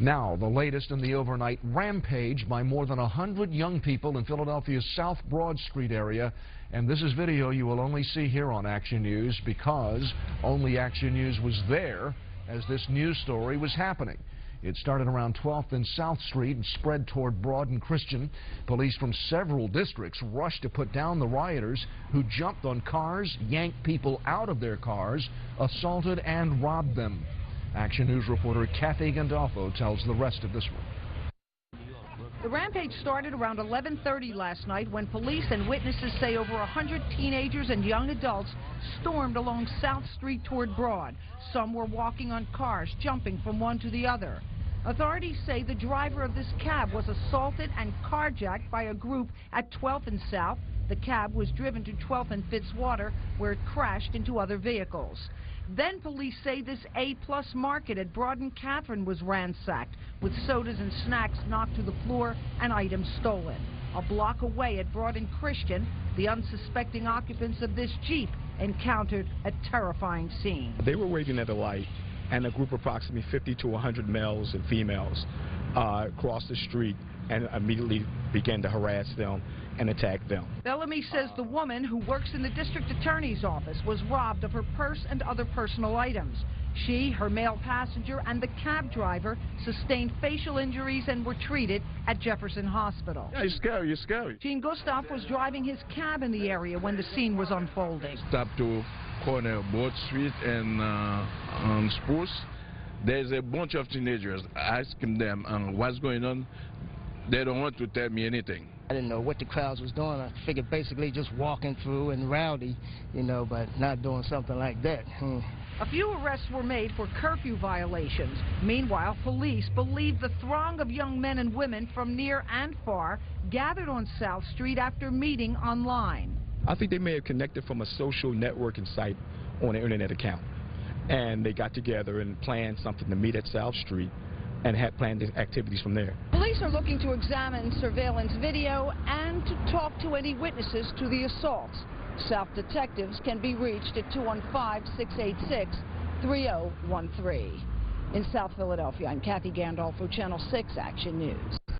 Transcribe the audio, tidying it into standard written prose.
Now, the latest in the overnight rampage by more than 100 young people in Philadelphia's South Broad Street area. And this is video you will only see here on Action News because only Action News was there as this news story was happening. It started around 12th and South Street and spread toward Broad and Christian. Police from several districts rushed to put down the rioters who jumped on cars, yanked people out of their cars, assaulted and robbed them. Action News reporter Kathy Gandolfo tells the rest of this one. The rampage started around 11:30 last night when police and witnesses say over 100 teenagers and young adults stormed along South Street toward Broad. Some were walking on cars, jumping from one to the other. Authorities say the driver of this cab was assaulted and carjacked by a group at 12th and South. The cab was driven to 12th and Fitzwater, where it crashed into other vehicles. Then police say this A-plus market at Broad and Catherine was ransacked, with sodas and snacks knocked to the floor and items stolen. A block away at Broad and Christian, the unsuspecting occupants of this Jeep encountered a terrifying scene. They were waiting at a light, and a group of approximately 50 to 100 males and females crossed the street and immediately began to harass them and attack them. Bellamy says the woman, who works in the district attorney's office, was robbed of her purse and other personal items. She, her male passenger, and the cab driver sustained facial injuries and were treated at Jefferson Hospital. Yeah, it's scary, it's scary. Gene Gustav was driving his cab in the area when the scene was unfolding. Stop to corner Broad Street and on Spruce. There's a bunch of teenagers asking them what's going on. They don't want to tell me anything. I didn't know what the crowds was doing. I figured basically just walking through and rowdy, you know, but not doing something like that. A few arrests were made for curfew violations. Meanwhile, police believe the throng of young men and women from near and far gathered on South Street after meeting online. I think they may have connected from a social networking site on an internet account. And they got together and planned something to meet at South Street and had planned activities from there. Police are looking to examine surveillance video and to talk to any witnesses to the assaults. South detectives can be reached at 215-686-3013. In South Philadelphia, I'm Kathy Gandolfo, Channel 6 Action News.